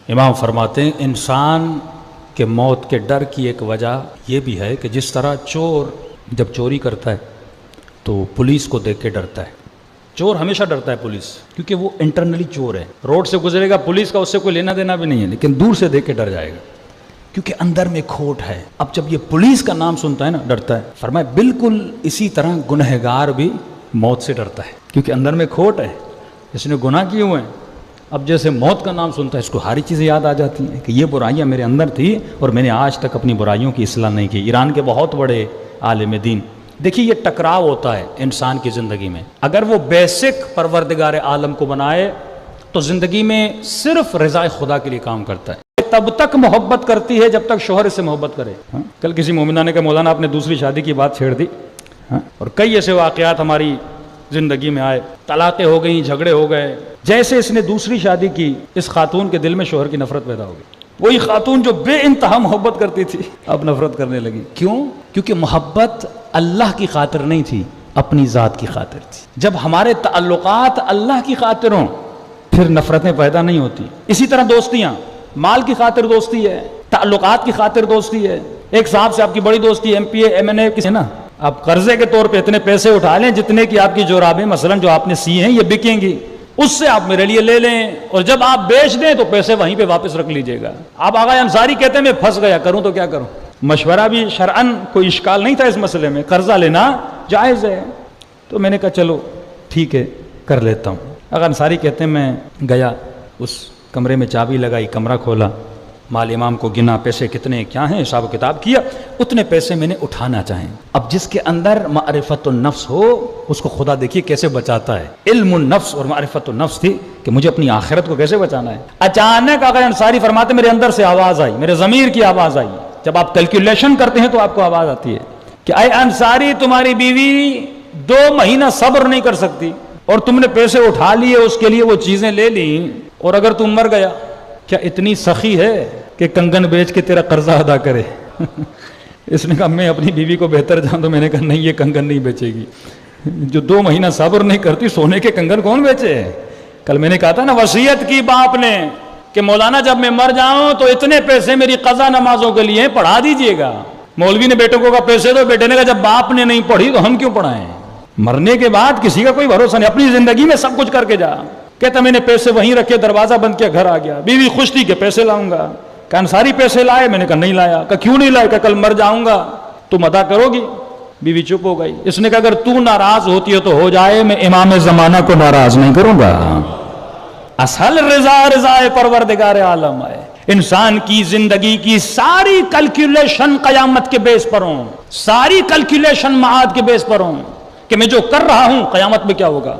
امام فرماتے ہیں انسان کے موت کے ڈر کی ایک وجہ یہ بھی ہے کہ جس طرح چور جب چوری کرتا ہے تو پولیس کو دیکھ کے ڈرتا ہے. چور ہمیشہ ڈرتا ہے پولیس، کیونکہ وہ انٹرنلی چور ہے. روڈ سے گزرے گا پولیس کا اس سے کوئی لینا دینا بھی نہیں ہے، لیکن دور سے دیکھ کے ڈر جائے گا کیونکہ اندر میں کھوٹ ہے. اب جب یہ پولیس کا نام سنتا ہے نا ڈرتا ہے. فرمایا بالکل اسی طرح گنہگار بھی موت سے ڈرتا ہے کیونکہ اندر میں کھوٹ ہے، اس نے گناہ کیے ہوئے ہیں. اب جیسے موت کا نام سنتا ہے اس کو ساری چیزیں یاد آ جاتی ہیں کہ یہ برائیاں میرے اندر تھی اور میں نے آج تک اپنی برائیوں کی اصلاح نہیں کی. ایران کے بہت بڑے عالم دین، دیکھیے یہ ٹکراؤ ہوتا ہے انسان کی زندگی میں. اگر وہ بیسک پروردگار عالم کو بنائے تو زندگی میں صرف رضا خدا کے لیے کام کرتا ہے. تب تک محبت کرتی ہے جب تک شوہر سے محبت کرے. کل کسی مومنہ نے کہا مولانا آپ نے دوسری شادی کی بات چھیڑ دی. اور کئی ایسے واقعات ہماری زندگی میں آئے، طلاقیں ہو گئیں، جھگڑے ہو گئے. جیسے اس نے دوسری شادی کی اس خاتون کے دل میں شوہر کی نفرت پیدا ہو گئی. وہی خاتون جو بے انتہا محبت کرتی تھی اب نفرت کرنے لگی. کیوں؟ کیونکہ محبت اللہ کی خاطر نہیں تھی، اپنی ذات کی خاطر تھی. جب ہمارے تعلقات اللہ کی خاطر ہوں پھر نفرتیں پیدا نہیں ہوتی. اسی طرح دوستیاں، مال کی خاطر دوستی ہے، تعلقات کی خاطر دوستی ہے. ایک صاحب سے آپ کی بڑی دوستی ہے، M P A M N A کسی نا، آپ قرضے کے طور پہ اتنے پیسے اٹھا لیں جتنے کی آپ کی جورابیں مثلا جو آپ نے سی ہیں یہ بکیں گی، اس سے آپ میرے لیے لے لیں اور جب آپ بیچ دیں تو پیسے وہیں پہ واپس رکھ لیجئے گا. آپ آغا انصاری کہتے ہیں میں پھنس گیا، کروں تو کیا کروں. مشورہ بھی شرعاً کوئی اشکال نہیں تھا اس مسئلے میں، قرضہ لینا جائز ہے. تو میں نے کہا چلو ٹھیک ہے کر لیتا ہوں. آغا انصاری کہتے ہیں میں گیا، اس کمرے میں چابی لگائی، کمرہ کھولا، مال امام کو گنا، پیسے کتنے کیا ہیں حساب و کتاب کیا، اتنے پیسے میں نے اٹھانا چاہیں. اب جس کے اندر معرفت النفس ہو اس کو خدا دیکھیے کیسے بچاتا ہے. علم النفس اور معرفت النفس تھی کہ مجھے اپنی آخرت کو کیسے بچانا ہے. اچانک آقا انصاری فرماتے میرے اندر سے آواز آئی، میرے ضمیر کی آواز آئی. جب آپ کیلکولیشن کرتے ہیں تو آپ کو آواز آتی ہے کہ اے انصاری تمہاری بیوی 2 مہینہ صبر نہیں کر سکتی اور تم نے پیسے اٹھا لیے، اس کے لیے وہ چیزیں لے لیں، اور اگر تم مر گیا کیا اتنی سخی ہے کہ کنگن بیچ کے تیرا قرضہ ادا کرے؟ اس نے کہا میں اپنی بیوی کو بہتر جان دوں. میں نے کہا نہیں، یہ کنگن نہیں بیچے گی. جو 2 مہینہ صبر نہیں کرتی سونے کے کنگن کون بیچے؟ کل میں نے کہا تھا نا وصیت کی باپ نے کہ مولانا جب میں مر جاؤں تو اتنے پیسے میری قضا نمازوں کے لیے پڑھا دیجئے گا. مولوی نے بیٹوں کو کہا پیسے دو، بیٹے نے کہا جب باپ نے نہیں پڑھی تو ہم کیوں پڑھائیں. مرنے کے بعد کسی کا کوئی بھروسہ نہیں، اپنی زندگی میں سب کچھ کر کے جا. کہتا میں نے پیسے وہیں رکھے، دروازہ بند کیا، گھر آ گیا. بیوی خوش تھی کہ پیسے لاؤں گا. کہ انصاری پیسے لائے؟ میں نے کہا نہیں لایا. کہ کیوں نہیں لائے؟ کہ کل مر جاؤں گا، تم ادا کرو گی. بیوی چپ ہو گئی. اس نے کہا اگر تو ناراض ہوتی ہے تو ہو جائے، میں امام زمانہ کو ناراض نہیں کروں گا. اصل رضا رضا پروردگار عالم ہے. انسان کی زندگی کی ساری کیلکولیشن قیامت کے بیس پر ہوں، ساری کیلکولیشن معاد کے بیس پر ہوں کہ میں جو کر رہا ہوں قیامت میں کیا ہوگا.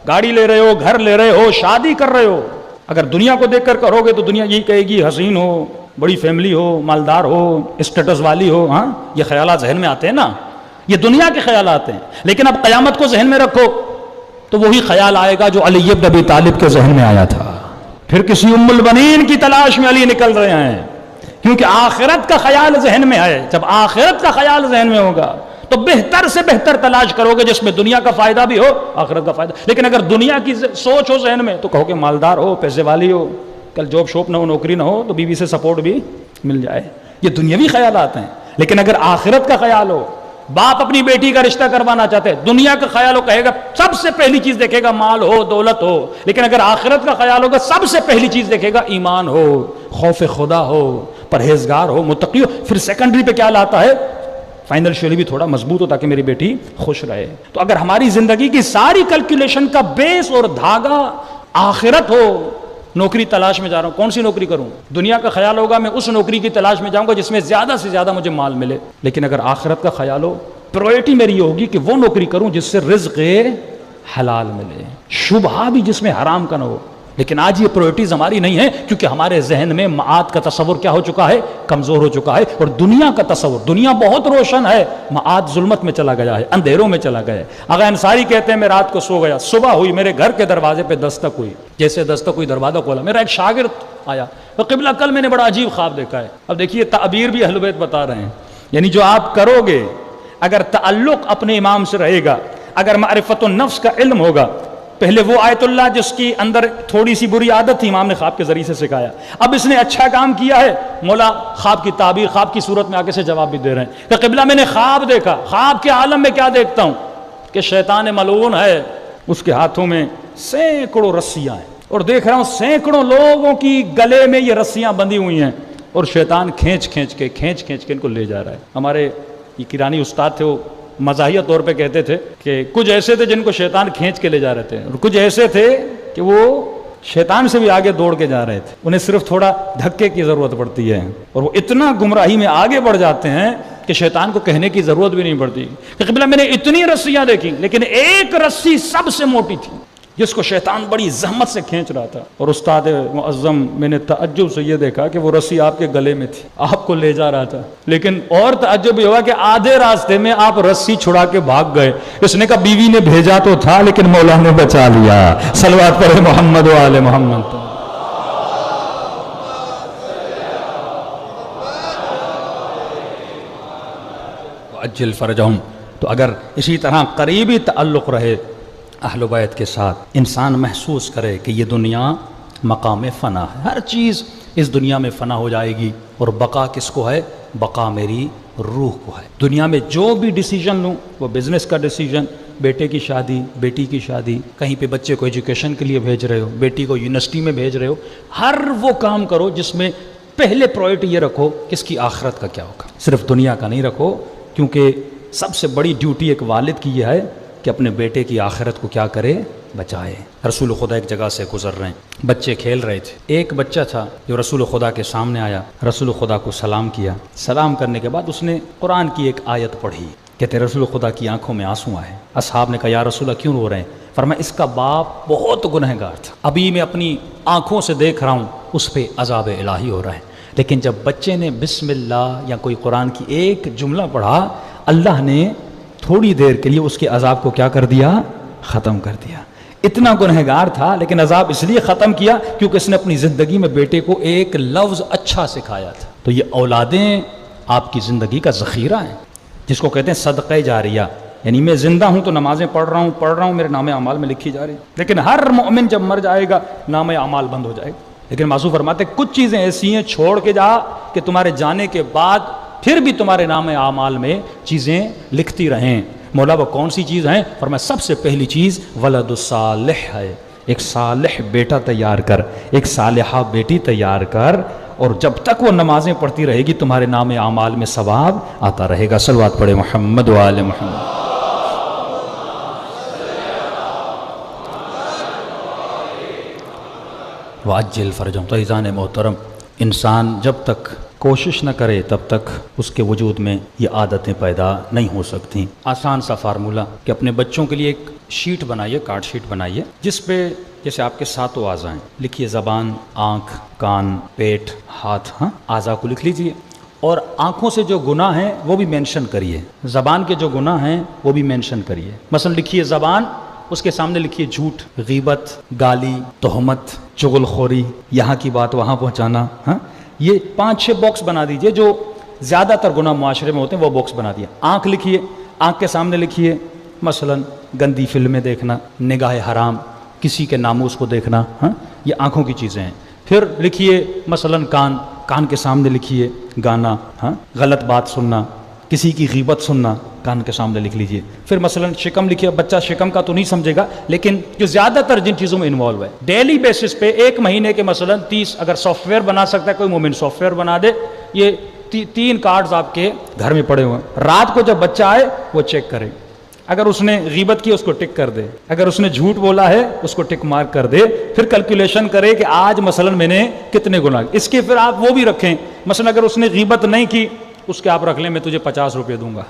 گاڑی لے رہے ہو، گھر لے رہے ہو، شادی کر رہے ہو، اگر دنیا کو دیکھ کر کرو گے تو دنیا یہی کہے گی حسین ہو، بڑی فیملی ہو، مالدار ہو، اسٹیٹس والی ہو. ہاں یہ خیالات ذہن میں آتے ہیں نا، یہ دنیا کے خیالات ہیں. لیکن اب قیامت کو ذہن میں رکھو تو وہی خیال آئے گا جو علی بن ابی طالب کے ذہن میں آیا تھا. پھر کسی ام البنین کی تلاش میں علی نکل رہے ہیں کیونکہ آخرت کا خیال ذہن میں ہے. جب آخرت کا خیال ذہن میں ہوگا تو بہتر سے بہتر تلاش کرو گے جس میں دنیا کا فائدہ بھی ہو، آخرت کا فائدہ. لیکن اگر دنیا کی سوچ ہو ذہن میں تو کہو کہ مالدار ہو، پیسے والی ہو، کل جاب شوپ نہ ہو، نوکری نہ ہو تو بیوی سے سپورٹ بھی مل جائے. یہ دنیاوی خیالات ہیں. لیکن اگر آخرت کا خیال ہو، باپ اپنی بیٹی کا رشتہ کروانا چاہتے ہیں، دنیا کا خیال ہو، کہے گا سب سے پہلی چیز دیکھے گا مال ہو، دولت ہو. لیکن اگر آخرت کا خیال ہوگا سب سے پہلی چیز دیکھے گا ایمان ہو، خوف خدا ہو، پرہیزگار ہو، متقی ہو. پھر سیکنڈری پہ کیا لاتا ہے؟ فائنینشیلی بھی تھوڑا مضبوط ہو تاکہ میری بیٹی خوش رہے. تو اگر ہماری زندگی کی ساری کیلکولیشن کا بیس اور دھاگا آخرت ہو، نوکری تلاش میں جا رہا ہوں، کون سی نوکری کروں؟ دنیا کا خیال ہوگا میں اس نوکری کی تلاش میں جاؤں گا جس میں زیادہ سے زیادہ مجھے مال ملے. لیکن اگر آخرت کا خیال ہو، پرائورٹی میری یہ ہوگی کہ وہ نوکری کروں جس سے رزق حلال ملے، شبہہ بھی جس میں حرام کا نہ ہو. لیکن آج یہ پرائورٹیز ہماری نہیں ہے کیونکہ ہمارے ذہن میں معاد کا تصور کیا ہو چکا ہے؟ کمزور ہو چکا ہے. اور دنیا کا تصور، دنیا بہت روشن ہے، معاد ظلمت میں چلا گیا ہے، اندھیروں میں چلا گیا ہے. آقا انصاری کہتے ہیں میں رات کو سو گیا، صبح ہوئی، میرے گھر کے دروازے پہ دستک ہوئی. جیسے دستک ہوئی دروازہ کھولا، میرا ایک شاگرد آیا. تو قبلہ کل میں نے بڑا عجیب خواب دیکھا ہے. اب دیکھیے تعبیر بھی اہل بیت بتا رہے ہیں، یعنی جو آپ کرو گے اگر تعلق اپنے امام سے رہے گا، اگر معرفت النفس کا علم ہوگا پہلے وہ آیت اللہ جس کی اندر تھوڑی سی بری عادت تھی، امام نے خواب کے ذریعے سے سکھایا. اب اس نے اچھا کام کیا ہے، مولا خواب کی تعبیر، خواب کی صورت میں آگے سے جواب بھی دے رہے ہیں کہ قبلہ میں نے خواب دیکھا. خواب کے عالم میں کیا دیکھتا ہوں کہ شیطان ملعون ہے، اس کے ہاتھوں میں سینکڑوں رسیاں ہیں، اور دیکھ رہا ہوں سینکڑوں لوگوں کی گلے میں یہ رسیاں بندھی ہوئی ہیں، اور شیطان کھینچ کھینچ کے ان کو لے جا رہا ہے. ہمارے یہ کرانی استاد تھے، وہ مزاحیہ طور پہ کہتے تھے کہ کچھ ایسے تھے جن کو شیطان کھینچ کے لے جا رہے تھے، اور کچھ ایسے تھے کہ وہ شیطان سے بھی آگے دوڑ کے جا رہے تھے، انہیں صرف تھوڑا دھکے کی ضرورت پڑتی ہے، اور وہ اتنا گمراہی میں آگے بڑھ جاتے ہیں کہ شیطان کو کہنے کی ضرورت بھی نہیں پڑتی کہ قبلہ میں نے اتنی رسیاں دیکھی، لیکن ایک رسی سب سے موٹی تھی جس کو شیطان بڑی زحمت سے کھینچ رہا تھا. اور استاد معظم، میں نے تعجب سے یہ دیکھا کہ وہ رسی آپ کے گلے میں تھی، آپ کو لے جا رہا تھا، لیکن اور تعجب یہ ہوا کہ آدھے راستے میں آپ رسی چھڑا کے بھاگ گئے. اس نے کہا بیوی نے بھیجا تو تھا لیکن مولا نے بچا لیا. صلوات پڑھے محمد و آل محمد. اجل فرجہم. تو اگر اسی طرح قریبی تعلق رہے اہل بیت کے ساتھ، انسان محسوس کرے کہ یہ دنیا مقام فنا ہے، ہر چیز اس دنیا میں فنا ہو جائے گی، اور بقا کس کو ہے؟ بقا میری روح کو ہے. دنیا میں جو بھی ڈیسیجن لوں، وہ بزنس کا ڈیسیجن، بیٹے کی شادی، بیٹی کی شادی، کہیں پہ بچے کو ایجوکیشن کے لیے بھیج رہے ہو، بیٹی کو یونیورسٹی میں بھیج رہے ہو، ہر وہ کام کرو جس میں پہلے پرائرٹی یہ رکھو کہ اس کی آخرت کا کیا ہوگا، صرف دنیا کا نہیں رکھو. کیونکہ سب سے بڑی ڈیوٹی ایک والد کی یہ ہے کہ اپنے بیٹے کی آخرت کو کیا کرے؟ بچائے. رسول خدا ایک جگہ سے گزر رہے ہیں، بچے کھیل رہے تھے، ایک بچہ تھا جو رسول خدا کے سامنے آیا، رسول خدا کو سلام کیا. سلام کرنے کے بعد اس نے قرآن کی ایک آیت پڑھی. کہتے رسول خدا کی آنکھوں میں آنسو آئے. اصحاب نے کہا یا رسول اللہ کیوں رو رہے ہیں؟ فرمایا اس کا باپ بہت گنہگار تھا، ابھی میں اپنی آنکھوں سے دیکھ رہا ہوں اس پہ عذاب الہی ہو رہا ہے. لیکن جب بچے نے بسم اللہ یا کوئی قرآن کی ایک جملہ پڑھا، اللہ نے تھوڑی دیر کے لیے اس کے عذاب کو کیا کر دیا؟ ختم کر دیا. اتنا گنہگار تھا لیکن عذاب اس لیے ختم کیا کیونکہ اس نے اپنی زندگی میں بیٹے کو ایک لفظ اچھا سکھایا تھا. تو یہ اولادیں آپ کی زندگی کا ذخیرہ ہیں، جس کو کہتے ہیں صدقہ جاریہ. یعنی میں زندہ ہوں تو نمازیں پڑھ رہا ہوں میرے نام اعمال میں لکھی جا رہی ہے، لیکن ہر مومن جب مر جائے گا نام اعمال بند ہو جائے گا. لیکن معصوم فرماتے ہیں کچھ چیزیں ایسی ہیں چھوڑ کے جا کہ تمہارے جانے کے بعد پھر بھی تمہارے نام اعمال میں چیزیں لکھتی رہیں. مولا وہ کون سی چیز ہیں؟ فرمایا سب سے پہلی چیز ولد صالح ہے. ایک صالح بیٹا تیار کر، ایک صالحہ بیٹی تیار کر، اور جب تک وہ نمازیں پڑھتی رہے گی تمہارے نام اعمال میں ثواب آتا رہے گا. صلوات پڑھے محمد و آل محمد. وعجل فرجہم. تو عزیزان محترم، انسان جب تک کوشش نہ کرے تب تک اس کے وجود میں یہ عادتیں پیدا نہیں ہو سکتی. آسان سا فارمولہ کہ اپنے بچوں کے لیے ایک شیٹ بنائیے، کارڈ شیٹ بنائیے، جس پہ جیسے آپ کے 7 اعضاء ہیں لکھیے، زبان، آنکھ، کان، پیٹ، ہاتھ. اعضاء کو لکھ لیجئے، اور آنکھوں سے جو گناہ ہیں وہ بھی مینشن کریے، زبان کے جو گناہ ہیں وہ بھی مینشن کریے. مثلا لکھیے زبان، اس کے سامنے لکھیے جھوٹ، غیبت، گالی، تہمت، چغل خوری، یہاں کی بات وہاں پہنچانا. یہ 5-6 باکس بنا دیجئے، جو زیادہ تر گناہ معاشرے میں ہوتے ہیں وہ باکس بنا دیے. آنکھ لکھیے، آنکھ کے سامنے لکھیے مثلا گندی فلمیں دیکھنا، نگاہ حرام، کسی کے ناموس کو دیکھنا، یہ آنکھوں کی چیزیں ہیں. پھر لکھیے مثلا کان، کان کے سامنے لکھیے گانا، غلط بات سننا، کسی کی غیبت سننا، کان کے سامنے لکھ لیجئے. پھر مثلا شکم لکھیے. بچہ شکم کا تو نہیں سمجھے گا، لیکن جو زیادہ تر جن چیزوں میں انوالو ہے ڈیلی بیسس پہ، ایک مہینے کے مثلا 30 اگر سافٹ ویئر بنا سکتا ہے کوئی مومن سافٹ ویئر بنا دے. یہ 3 کارڈز آپ کے گھر میں پڑے ہوئے ہیں. رات کو جب بچہ آئے وہ چیک کرے، اگر اس نے غیبت کی اس کو ٹک کر دے، اگر اس نے جھوٹ بولا ہے اس کو ٹک مارک کر دے. پھر کیلکولیشن کرے کہ آج مثلا میں نے کتنے گناہ. اس کے پھر آپ وہ بھی رکھیں، مثلا اگر اس نے غیبت نہیں کی اس کے آپ رکھ لیں میں تجھے 50 روپے دوں گا.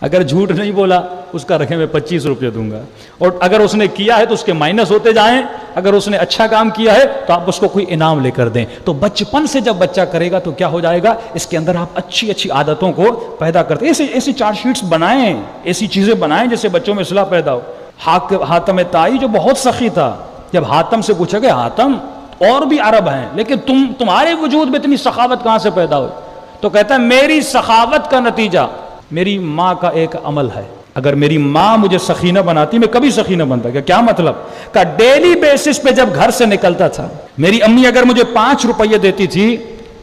اگر جھوٹ نہیں بولا اس کا رکھیں میں 25 روپے دوں گا. اور اگر اس نے کیا ہے تو اس کے مائنس ہوتے جائیں، اگر اس نے اچھا کام کیا ہے تو آپ اس کو کوئی انعام لے کر دیں. تو بچپن سے جب بچہ کرے گا تو کیا ہو جائے گا؟ اس کے اندر آپ اچھی اچھی عادتوں کو پیدا کرتے ہیں. ایسی چارٹ شیٹس بنائیں، ایسی چیزیں بنائیں جس سے بچوں میں اصلاح پیدا ہو. حاتم طائی جو بہت سخی تھا، جب حاتم سے پوچھا کہ حاتم اور بھی عرب ہیں لیکن تمہارے وجود میں اتنی سخاوت کہاں سے پیدا ہوئی؟ تو کہتا ہے میری سخاوت کا نتیجہ میری ماں کا ایک عمل ہے. اگر میری ماں مجھے سخی نہ بناتی میں کبھی سخی نہ بنتا. کیا مطلب؟ کہ ڈیلی بیسس پہ جب گھر سے نکلتا تھا میری امی اگر مجھے 5 روپے دیتی تھی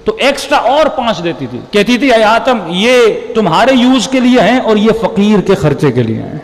تو ایکسٹرا اور 5 دیتی تھی. کہتی تھی اے آتم یہ تمہارے یوز کے لیے ہیں اور یہ فقیر کے خرچے کے لیے ہیں.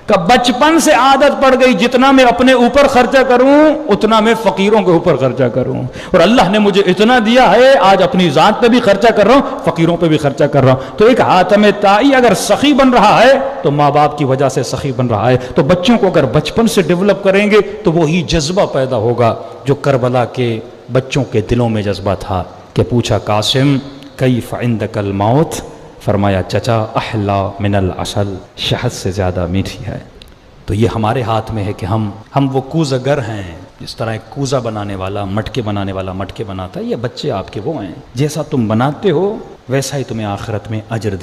کہ بچپن سے عادت پڑ گئی جتنا میں اپنے اوپر خرچہ کروں اتنا میں فقیروں کے اوپر خرچہ کروں. اور اللہ نے مجھے اتنا دیا ہے آج اپنی ذات پہ بھی خرچہ کر رہا ہوں, فقیروں پہ بھی خرچہ کر رہا ہوں. تو ایک حاتم طائی اگر سخی بن رہا ہے تو ماں باپ کی وجہ سے سخی بن رہا ہے. تو بچوں کو اگر بچپن سے ڈیولپ کریں گے تو وہی جذبہ پیدا ہوگا جو کربلا کے بچوں کے دلوں میں جذبہ تھا. کہ پوچھا قاسم کیف عندک الموت, فرمایا چچا احلا من العسل, شہد سے زیادہ میٹھی ہے. تو یہ ہمارے ہاتھ میں ہے کہ ہم وہ کوزہ گر ہیں. جس طرح ایک کوزہ بنانے والا مٹکے بنانے والا مٹکے بناتا ہے, یہ بچے آپ کے وہ ہیں, جیسا تم بناتے ہو ویسا ہی تمہیں آخرت میں اجر